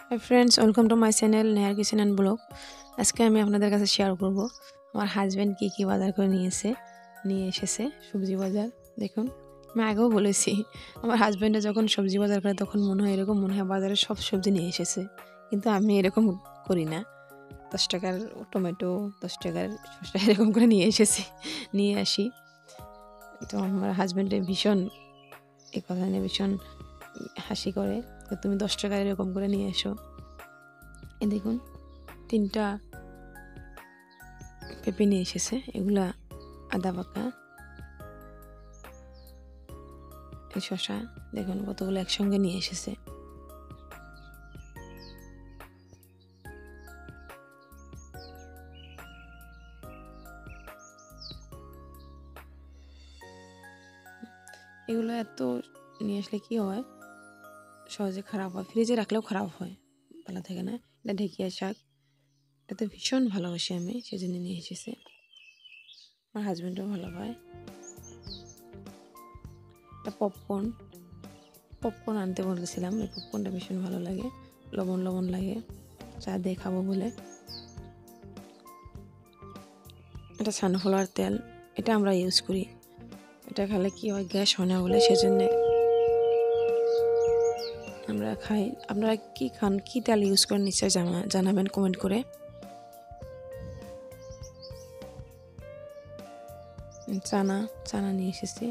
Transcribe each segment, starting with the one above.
Hi friends, welcome to my channel Nehar kitchen and blog. আজকে আমি আপনাদের কাছে শেয়ার করব আমার হাজব্যান্ড কী বাজার করে নিয়ে এসেছে সবজি বাজার। দেখুন, আমি আগেও বলেছি আমার হাজব্যান্ডে যখন সবজি বাজার করে তখন মনে হয় বাজারে সব সবজি নিয়ে এসেছে, কিন্তু আমি এরকম করি না। 10 টাকার টমেটো, 10 টাকার শসা এরকম করে নিয়ে আসি। তো আমার হাজব্যান্ডের ভীষণ এই কথা নিয়ে ভীষণ হাসি করে, তুমি 10 টাকার এরকম করে নিয়ে এসো। এ দেখুন, 3টা পেঁপে নিয়ে এসেছে, এগুলা আদা পাকা। এই শসা দেখুন কতগুলো একসঙ্গে নিয়ে এসেছে। এগুলো এত নিয়ে আসলে কি হয়, সহজে খারাপ হয়, ফ্রিজে রাখলেও খারাপ হয়, ভালো থাকে না। এটা ঢেকিয়া শাক, এটাতে ভীষণ ভালোবাসি আমি, সেজন্য নিয়ে এসেছে। আমার হাজব্যান্ডও ভালো পায়। এটা পপকর্ন আনতে বলেছিলাম, এই পপকর্নটা ভীষণ ভালো লাগে, লবণ লবণ লাগে, চা দিয়ে খাবো বলে। এটা সানফ্লাওয়ার তেল, এটা আমরা ইউজ করি। এটা খেলে কি হয়, গ্যাস হয় না বলে, সেজন্য আমরা খাই। আপনারা কি খান, কি তেল ইউজ করেন নিশ্চয়ই জানাবেন কমেন্ট করে। চানা নিয়ে এসেছি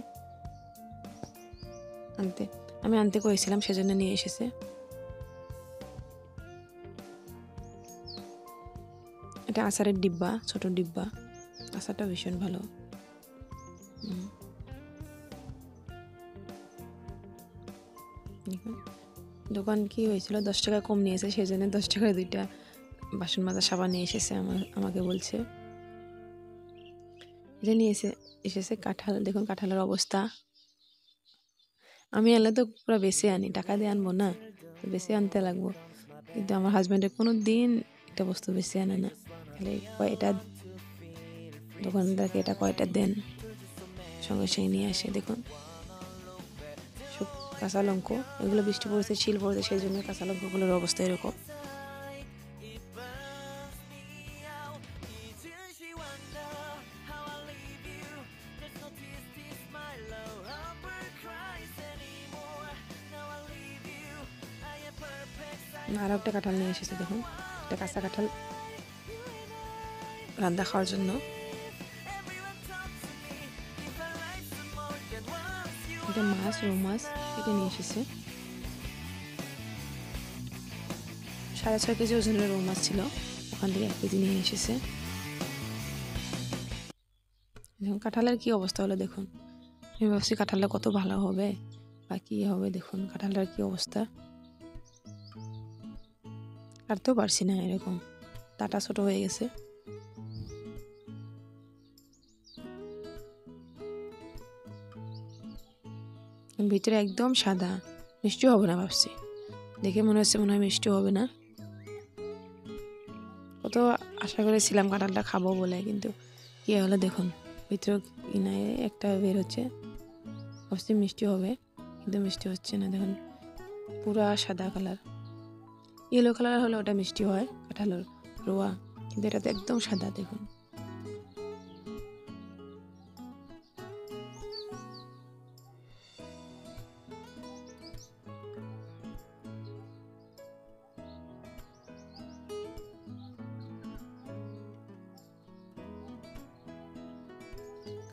আমি আনতে করেছিলাম, সেজন্য নিয়ে এসেছে। এটা আচারের ডিব্বা, ছোট ডিব্বা, আচারটা ভীষণ ভালো। দোকান কি হয়েছিল, 10 টাকা কম নিয়েছে, সেজন্য 10 টাকায় 2টা বাসন মাজা সাবান নিয়ে এসেছে। আমাকে বলছে যে এসেছে কাঁঠাল। দেখুন কাঁঠালের অবস্থা, আমি এলে তো পুরো বেশি আনি, টাকা দিয়ে আনবো না, বেশি আনতে লাগবো, কিন্তু আমার হাজব্যান্ডের কোনো দিন একটা বস্তু বেশি আনে না। তাহলে এটা দোকানদারকে এটা কয়টা দেন, সঙ্গে সঙ্গে নিয়ে আসে। দেখুন কাঁচা লঙ্কা, এগুলো বৃষ্টি পড়েছে, শিল পড়েছে, সেই জন্য কাঁচা লঙ্কাগুলোর অবস্থা এরকম। আরও একটা কাঁঠাল নিয়ে এসেছে, দেখুন একটা কাঁচা কাঁঠাল রান্না খাওয়ার জন্য। এটা রৌ মাছ কেটে নিয়ে এসেছে, 6.5 কেজি ওজনের রৌ মাছ ছিল, ওখান থেকে 1 কেজি নিয়ে এসেছে। দেখুন কাঁঠালের কি অবস্থা হলো, দেখুন আমি ভাবছি কাঁঠালটা কত ভালো হবে বা কি হবে, দেখুন কাঁঠালটার কি অবস্থা, কাটতেও পারছি না, এরকম ডাটা ছোট হয়ে গেছে। ভিতরে একদম সাদা, মিষ্টি হবে না ভাবছি, দেখে মনে হয় মিষ্টি হবে না। কত আশা করেছিলাম কাঁঠালটা খাবো বলে, কিন্তু কি হলো দেখুন, ভিতরে একটা বের হচ্ছে, ভাবছি মিষ্টি হবে, কিন্তু মিষ্টি হচ্ছে না। দেখুন পুরা সাদা কালার, ইয়েলো কালার হলে ওটা মিষ্টি হয়, কাঁঠালের রোয়া, কিন্তু এটা তো একদম সাদা। দেখুন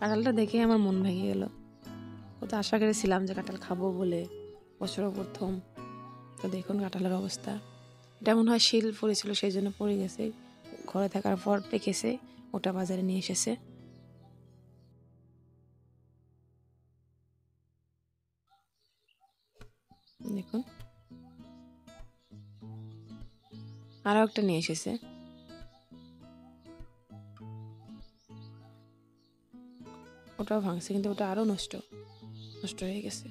কাঁঠালটা দেখে আমার মন ভেঙে গেল, কত আশা করেছিলাম যে কাঁঠাল খাবো বলে, বছরের প্রথম। তো দেখুন কাঁঠালের অবস্থা, এটা মনে হয় শিল পড়েছিল, সেই জন্য পড়ে গেছে, ঘরে থাকার পর পেকেছে, ওটা বাজারে নিয়ে এসেছে। দেখুন আরও একটা নিয়ে এসেছে, ওটাও ভাঙছে, কিন্তু ওটা আরও নষ্ট হয়ে গেছে।